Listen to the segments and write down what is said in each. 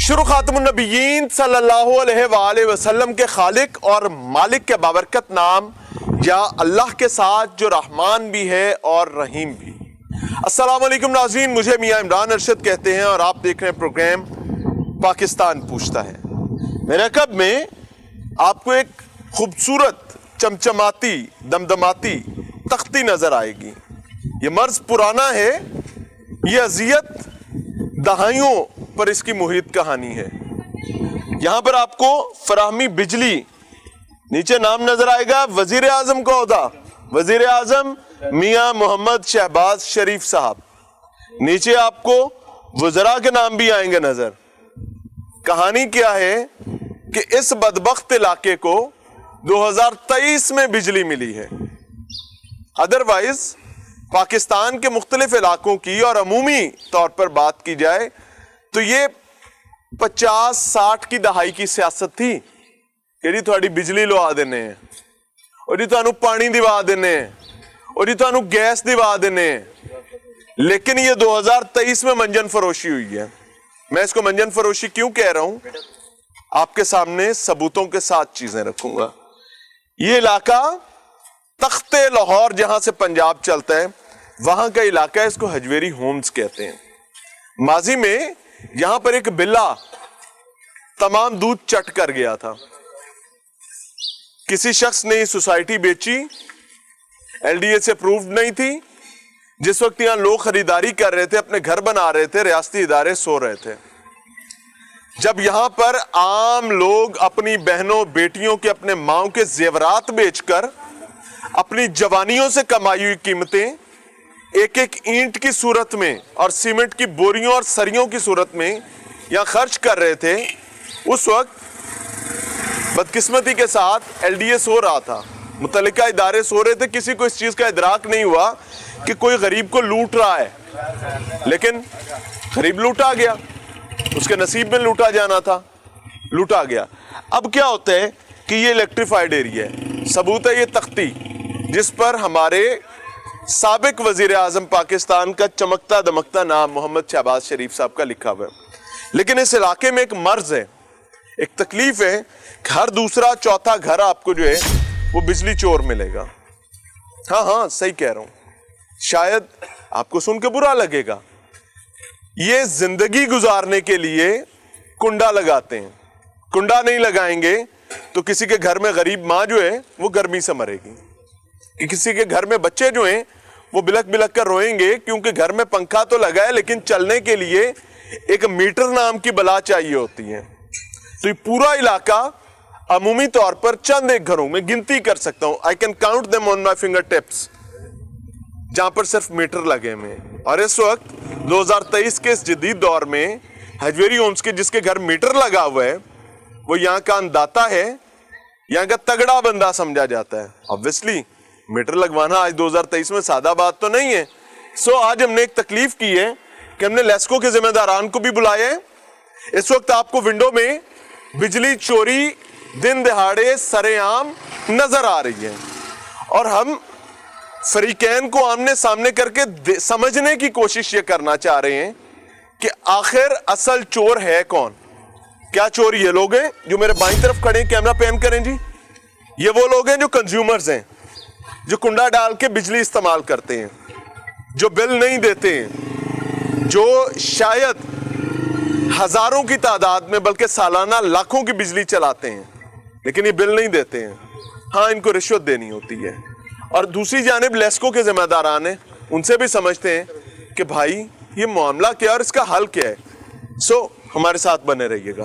शुरू खातमुन नबिय्यीन सल्लल्लाहु अलैहि वसल्लम के खालिक और मालिक के बाबरकत नाम या अल्लाह के साथ जो रहमान भी है और रहीम भी। अस्सलाम वालेकुम नाज़रीन, मुझे मियां इमरान अरशद कहते हैं और आप देख रहे हैं प्रोग्राम पाकिस्तान पूछता है। मेरे अक़ब में आपको एक खूबसूरत चमचमाती दमदमाती तख्ती नजर आएगी। ये मर्ज पुराना है, ये अजियत दहाइयों पर इसकी मुहित कहानी है। यहां पर आपको फराहमी बिजली, नीचे नाम नजर आएगा वजीर आजम का ओहदा, वजीर आजम मियां मोहम्मद शहबाज शरीफ साहब। नीचे आपको वज़रा के नाम भी आएंगे नजर। कहानी क्या है कि इस बदबख्त इलाके को 2023 में बिजली मिली है। अदरवाइज पाकिस्तान के मुख्तलिफ इलाकों की और अमूमी तौर पर बात की जाए तो ये 50-60 की दहाई की सियासत थी कि जी थोड़ी बिजली लवा देने हैं, और जी तुहानू पानी दिवा देने हैं, और जी तुहानू गैस दिवा देने हैं। लेकिन ये 2023 में मंजन फरोशी हुई है। मैं इसको मंजन फरोशी क्यों कह रहा हूं, आपके सामने सबूतों के साथ चीजें रखूंगा। ये इलाका तख्ते लाहौर जहां से पंजाब चलता है वहां का इलाका है, इसको हजवेरी होम्स कहते हैं। माजी में यहां पर एक बिल्ला तमाम दूध चट कर गया था। किसी शख्स ने सोसाइटी बेची, एलडीए से अप्रूव्ड नहीं थी। जिस वक्त यहां लोग खरीदारी कर रहे थे, अपने घर बना रहे थे, रियासती इदारे सो रहे थे। जब यहां पर आम लोग अपनी बहनों बेटियों के, अपने माओ के जेवरात बेचकर अपनी जवानियों से कमाई हुई कीमतें एक एक ईंट की सूरत में और सीमेंट की बोरियों और सरियों की सूरत में यहां खर्च कर रहे थे, उस वक्त बदकिस्मती के साथ एलडीए सो रहा था, मुतल्लिका इदारे सो रहे थे। किसी को इस चीज का इदराक नहीं हुआ कि कोई गरीब को लूट रहा है, लेकिन गरीब लूटा गया, उसके नसीब में लूटा जाना था, लूटा गया। अब क्या होता है कि ये इलेक्ट्रीफाइड एरिया है। सबूत है ये तख्ती जिस पर हमारे साबिक वजीर आजम पाकिस्तान का चमकता दमकता नाम मोहम्मद शहबाज शरीफ साहब का लिखा हुआ है। लेकिन इस इलाके में एक मर्ज है, एक तकलीफ है कि हर दूसरा चौथा घर आपको जो है वो बिजली चोर मिलेगा। हाँ, सही कह रहा हूं, शायद आपको सुन के बुरा लगेगा। ये जिंदगी गुजारने के लिए कुंडा लगाते हैं। कुंडा नहीं लगाएंगे तो किसी के घर में गरीब माँ जो है वो गर्मी से मरेगी, कि किसी के घर में बच्चे जो हैं वो बिलक बिलक कर रोएंगे क्योंकि घर में पंखा तो लगा है लेकिन चलने के लिए एक मीटर नाम की बला चाहिए होती है। तो ये पूरा इलाका अमूमी तौर पर चंद एक घरों में गिनती कर सकता हूं, I can count them on my finger tips, जहां पर सिर्फ मीटर लगे हुए। और इस वक्त 2023 के इस जदीद दौर में हजवेरी होम्स के जिसके घर मीटर लगा हुआ है वो यहाँ का अन्नदाता है, यहाँ का तगड़ा बंदा समझा जाता है। ऑब्वियसली मीटर लगवाना आज 2023 में सादा बात तो नहीं है। सो आज हमने एक तकलीफ की है कि हमने लेस्को के जिम्मेदारान को भी बुलाया है। इस वक्त आपको विंडो में बिजली चोरी दिन दिहाड़े सरेआम नजर आ रही है और हम फरीकैन को आमने सामने करके समझने की कोशिश ये करना चाह रहे हैं कि आखिर असल चोर है कौन। क्या चोर ये लोग हैं जो मेरे बाईं तरफ खड़े हैं, कैमरा पैन करें जी, ये वो लोग हैं जो कंज्यूमर्स हैं, जो कुंडा डाल के बिजली इस्तेमाल करते हैं, जो बिल नहीं देते हैं, जो शायद हजारों की तादाद में बल्कि सालाना लाखों की बिजली चलाते हैं लेकिन ये बिल नहीं देते हैं। हाँ, इनको रिश्वत देनी होती है। और दूसरी जानिब लेस्को के जिम्मेदारान हैं, उनसे भी समझते हैं कि भाई ये मामला क्या और इसका हल क्या है। सो हमारे साथ बने रहिएगा।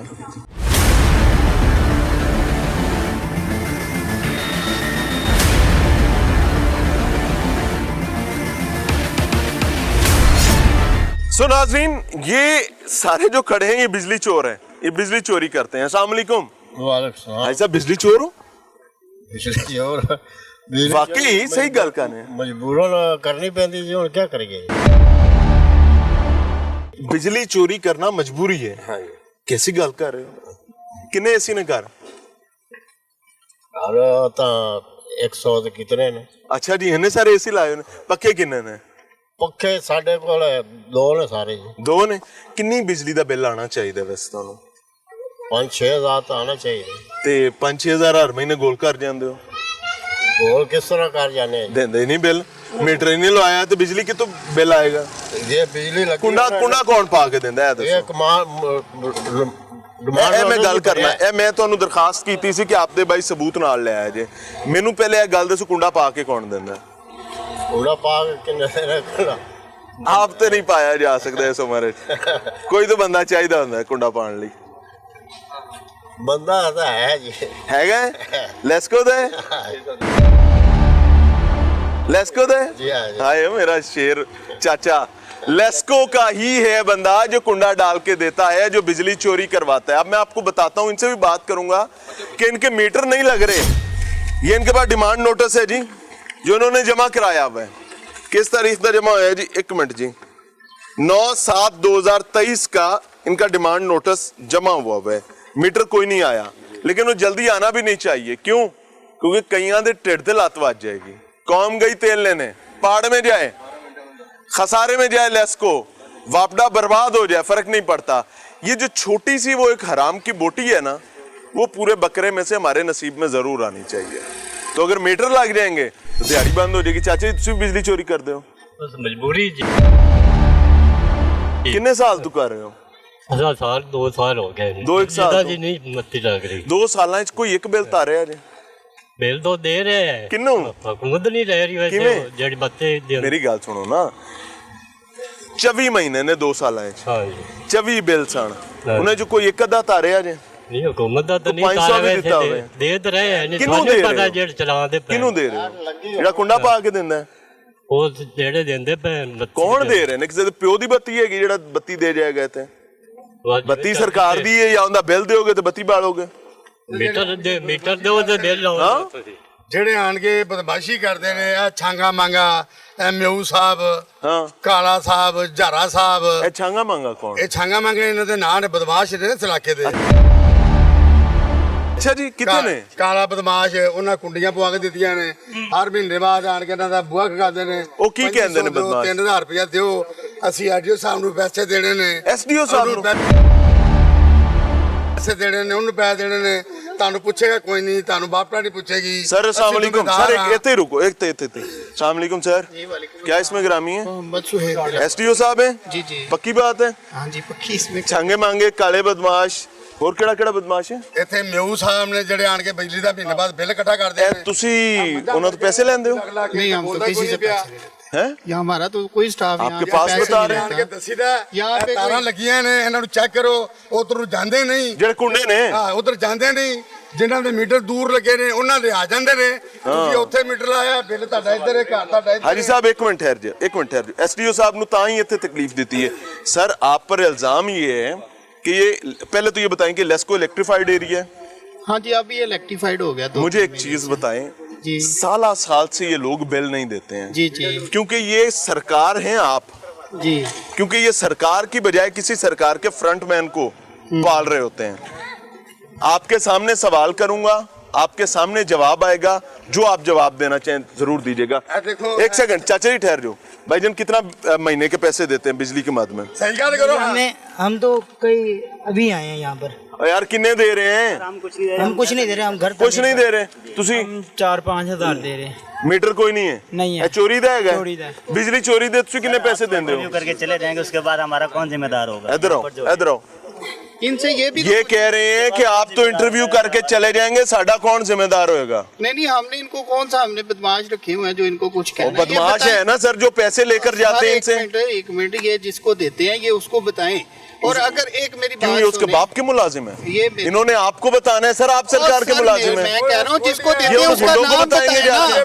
सो नाज़रीन, ये सारे जो खड़े हैं ये बिजली चोर हैं, ये बिजली चोरी करते हैं। अस्सलाम वालेकुम। वालेकुम। ऐसा बिजली चोर हो? बिजली चोर वाकई सही गल करने मजबूरन करनी पैंदी जी, हुण क्या करिए। बिजली चोरी करना मजबूरी है। हाँ, कैसी गल कर रहे हो? किन्ने एसी ने घर? अरे 100 कितने ने। अच्छा जी, इन्ने सारे एसी लाए ने। पक्के किन्ने ने? ਪੱਖੇ ਸਾਡੇ ਕੋਲ ਦੋ ਨੇ ਸਾਰੇ ਜੀ। ਦੋ ਨੇ। ਕਿੰਨੀ ਬਿਜਲੀ ਦਾ ਬਿੱਲ ਆਣਾ ਚਾਹੀਦਾ ਵੈਸੇ ਤੁਹਾਨੂੰ? 5-6 ਹਜ਼ਾਰ ਤਾਂ ਆਣਾ ਚਾਹੀਦਾ। ਤੇ 5-6 ਹਜ਼ਾਰ ਹਰ ਮਹੀਨੇ ਗੋਲ ਕਰ ਜਾਂਦੇ ਹੋ? ਹੋਰ ਕਿਸ ਤਰ੍ਹਾਂ ਕਰ ਜਾਣੇ? ਦਿੰਦੇ ਹੀ ਨਹੀਂ ਬਿੱਲ। ਮੀਟਰ ਹੀ ਨਹੀਂ ਲਵਾਇਆ ਤੇ ਬਿਜਲੀ ਕਿਤੋਂ ਬਿੱਲ ਆਏਗਾ? ਜੇ ਬਿਜਲੀ ਲੱਗੀ ਕੁੰਡਾ ਕੌਣ ਪਾ ਕੇ ਦਿੰਦਾ ਹੈ ਇਹ ਦੱਸੋ? ਡਿਮਾਂਡ ਮੈਂ ਗੱਲ ਕਰਨਾ, ਇਹ ਮੈਂ ਤੁਹਾਨੂੰ ਦਰਖਾਸਤ ਕੀਤੀ ਸੀ ਕਿ ਆਪਦੇ ਬਾਈ ਸਬੂਤ ਨਾਲ ਲੈ ਆਇਆ ਜੇ। ਮੈਨੂੰ ਪਹਿਲੇ ਇਹ ਗੱਲ ਦੱਸੋ, ਕੁੰਡਾ ਪਾ ਕੇ ਕੌਣ ਦਿੰਦਾ? ਕੁੰਡਾ ਪਾ ਕੇ ਕਿੰਨੇ ਰੱਖਣਾ? ਆਪ ਤੇ ਨਹੀਂ ਪਾਇਆ ਜਾ ਸਕਦਾ ਇਸ ਉਮਰ 'ਚ। ਕੋਈ ਤਾਂ ਬੰਦਾ ਚਾਹੀਦਾ ਹੁੰਦਾ ਕੁੰਡਾ ਪਾਉਣ ਲਈ। ਬੰਦਾ ਤਾਂ ਹੈ ਜੀ। ਹੈਗਾ ਲੈਸਕੋ ਦਾ? लेस्को दे? जी हाँ जी। हाय मेरा शेर चाचा, लेस्को का ही है बंदा जो कुंडा डाल के देता है, जो बिजली चोरी करवाता है। अब मैं आपको बताता हूं, इनसे भी बात करूंगा कि इनके मीटर नहीं लग रहे। ये इनके पास डिमांड नोटिस है जी, जो इन्होंने जमा कराया हुआ है। किस तारीख का जमा हुआ है जी? 1 मिनट जी, 9/7/2023 का इनका डिमांड नोटिस जमा हुआ है। मीटर कोई नहीं आया, लेकिन वो जल्दी आना भी नहीं चाहिए। क्यों? क्योंकि कईयां दे ढिड ते लत वज जाएगी। कौम गई तेल लेने, पहाड़ में जाए, खसारे में जाए, लेस्को वापडा बर्बाद हो जाए, फर्क नहीं पड़ता। ये जो छोटी सी वो एक हराम की बोटी है ना, वो पूरे बकरे में से हमारे नसीब में जरूर आनी चाहिए। तो अगर मीटर लग जाएंगे तो दिहाड़ी बंद हो जाएगी। चाचा जी तुम बिजली चोरी कर दो? बस मजबूरी जी। कितने साल तू कर रहे हो? 1000 साल 2 साल हो गए। 2-1 साल जी नहीं मत्ती लग रही। 2 साल कोई एक बिल तारे जे? बिल तो दे रहे हैं। किन्नू? हुकूमत नहीं ले रही वैसे। जेडी बत्ते मेरी गल सुनो ना, 24 महीने ने 2 साल हाँ जी 24 बिल सन, उन्हें जो कोई एक अद्धा तारिया जे? नहीं हुकूमत दा तो नहीं 500 भी तारे ਦਿੱਤਾ वैसे ਹੋਵੇ। दे तो रहे हैं। नहीं ਕਿਹਨੂੰ ਤੁਹਾਨੂੰ ਦੇ ਰਹੇ ਪਤਾ ਹੋ? ਜਿਹੜੇ ਚਲਾਉਂਦੇ ਪਏ ਕਿਹਨੂੰ ਦੇ ਰਹੇ ਹੋ? ਜਿਹੜਾ ਕੁੰਡਾ ਪਾ ਕੇ ਦਿੰਦਾ ਹੈ? ਉਹ ਜਿਹੜੇ ਦਿੰਦੇ ਪਏ ਬੱਤੀ ਕੌਣ ਦੇ ਰਹੇ ਨੇ? ਕਿਸੇ ਦੇ ਪਿਓ ਦੀ ਬੱਤੀ ਹੈਗੀ ਜਿਹੜਾ ਬੱਤੀ ਦੇ ਜਾਏਗਾ ਇੱਥੇ? ਬੱਤੀ ਸਰਕਾਰ ਦੀ ਹੈ ਜਾਂ ਉਹਦਾ ਬਿੱਲ ਦਿਓਗੇ ਤੇ ਬੱਤੀ ਬਾਲੋਗੇ? ਮੀਟਰ ਦੇ ਉਹਦੇ ਬਿੱਲ ਲਾਉਂਦੇ ਤੁਸੀਂ। ਜਿਹੜੇ ਆਣ ਕੇ ਬਦਮਾਸ਼ੀ ਕਰਦੇ ਨੇ, ਆ ਛਾਂਗਾ ਮੰਗਾ, ਮਿਊ ਸਾਹਿਬ, ਹਾਂ ਕਾਲਾ ਸਾਹਿਬ, ਝਾਰਾ ਸਾਹਿਬ, ਇਹ ਛਾਂਗਾ ਮੰਗਾ ਕੌਣ? ਇਹ ਛਾਂਗਾ ਮੰਗੇ ਇਹਨਾਂ ਦੇ ਨਾਂ ਨੇ, ਬਦਮਾਸ਼ ਨੇ ਇਸ ਇਲਾਕੇ ਦੇ। ਅੱਛਾ ਜੀ, ਕਿੱਥੇ ਨੇ? ਕਾਲਾ ਬਦਮਾਸ਼, ਉਹਨਾਂ ਕੁੰਡੀਆਂ ਪਵਾ ਕੇ ਦਿੱਤੀਆਂ ਨੇ। ਹਰ ਮਹੀਨੇ ਬਾਅਦ ਆਣ ਕੇ ਇਹਨਾਂ ਦਾ ਬੂਹਾ ਖਗਾਉਂਦੇ ਨੇ। ਉਹ ਕੀ ਕਹਿੰਦੇ ਨੇ ਬਦਮਾਸ਼? 3000 ਰੁਪਇਆ ਦਿਓ, ਅਸੀਂ ਆਡੀਓ ਸਾਹਿਬ ਨੂੰ ਪੈਸੇ ਦੇਣੇ ਨੇ। ਐਸਡੀਓ ਸਾਹਿਬ ਨੂੰ ਪੈਸੇ ਦੇਣੇ ਨੇ, ਉਹਨੂੰ ਪੈਸੇ ਦੇਣੇ ਨੇ। ਤੁਹਾਨੂੰ ਪੁੱਛੇਗਾ ਕੋਈ ਨਹੀਂ, ਤੁਹਾਨੂੰ ਬਾਪੜਾ नहीं पूछेगी। सर अस्सलाम वालेकुम सर, एक रुको, एक अस्सलाम वालेकुम सर। क्या इसमें ग्रामी है? एसडीओ साहब है जी जी। पक्की बात है? हाँ जी पक्की। इसमें छांगे मांगे, काले बदमाश, और केड़ा बदमाश है? ਇੱਥੇ ਮਿਊ ਸਾਹਿਬ ਨੇ ਜਿਹੜੇ ਆਣ ਕੇ ਬਿਜਲੀ ਦਾ ਮਹੀਨੇ ਬਾਅਦ ਬਿੱਲ ਇਕੱਠਾ ਕਰਦੇ ਨੇ। ਤੁਸੀਂ ਉਹਨਾਂ ਤੋਂ पैसे लेंदे हो? नहीं, हम तो किसी से पैसे नहीं लेते। हैं? यहाँ हमारा तो कोई स्टाफ आपके पास बता रहे ਆਣ हैं? ਕੇ ਦੱਸੀਦਾ यहाँ पे ਤਾਰਾਂ ਲੱਗੀਆਂ ਨੇ, ਇਹਨਾਂ ਨੂੰ ਚੈੱਕ ਕਰੋ। ਉਧਰ ਨੂੰ ਜਾਂਦੇ ਨਹੀਂ, ਜਿਹੜੇ ਕੁੰਡੇ ਨੇ ਹਾਂ ਉਧਰ ਜਾਂਦੇ ਨਹੀਂ। ਜਿਨ੍ਹਾਂ ਦੇ ਮੀਟਰ ਦੂਰ ਲੱਗੇ ਨੇ ਉਹਨਾਂ ਦੇ ਆ ਜਾਂਦੇ ਨੇ। ਤੁਸੀਂ ਉੱਥੇ ਮੀਟਰ ਲਾਇਆ, ਬਿੱਲ ਤੁਹਾਡਾ ਇੱਧਰ ਹੈ, ਘਰ ਤੁਹਾਡਾ ਇੱਧਰ। हाजी साहब एक मिनट ठहर जाओ, एक मिनट ठहर जाओ। एसडीओ साहब ਨੂੰ ਤਾਂ ਹੀ ਇੱਥੇ तकलीफ देती है। सर आप पर इल्जाम ये है कि ये पहले तो ये बताएं कि लेस्को इलेक्ट्रिफाइड एरिया है? हाँ जी, अभी इलेक्ट्रीफाइड हो गया। मुझे एक चीज बताएं, जी साल से ये लोग बिल नहीं देते हैं जी जी क्योंकि ये सरकार हैं आप, जी। क्योंकि ये सरकार की बजाय किसी सरकार के फ्रंटमैन को पाल रहे होते हैं। आपके सामने सवाल करूंगा, आपके सामने जवाब आएगा, जो आप जवाब देना चाहें जरूर दीजिएगा। देखो, एक सेकंड चाचा जी ठहर जाओ। भाईजान कितना महीने के पैसे देते हैं बिजली के मद में? ਸਹੀ ਗੱਲ ਕਰੋ। हम तो कई अभी आए हैं यहाँ पर। और यार किन्ने दे रहे हैं? हम कुछ नहीं दे रहे, हम घर तक कुछ नहीं दे रहे तुसी? 4-5 हज़ार दे रहे हैं। मीटर कोई नहीं है? नहीं है। ਇਹ ਚੋਰੀ ਦਾ ਹੈਗਾ? चोरी दा है। बिजली चोरी दे तुसी कितने पैसे देंदे हो? करके चले जाएंगे, उसके बाद हमारा कौन जिम्मेदार होगा? इधर आओ, इधर आओ। इनसे ये भी ये कह रहे हैं कि आप तो इंटरव्यू करके चले जाएंगे, साडा कौन जिम्मेदार होएगा? नहीं, हमने इनको कौन सा, हमने बदमाश रखे हुए हैं जो इनको कुछ वो कहना बदमाश है ना सर, जो पैसे लेकर जाते हैं इनसे। एक मिनट, ये जिसको देते हैं ये उसको बताएं। और अगर एक मेरी क्यों, बात ये उसके सुने, बाप के मुलाजिम है? ये इन्होंने आपको बताना है सर, आप सरकार के सर, मुलाजिम मैं है। कह रहा हूँ जिसको देते ये हैं तो उसका बुड्ढों को नाम बताएंगे बताएं ना। जाके।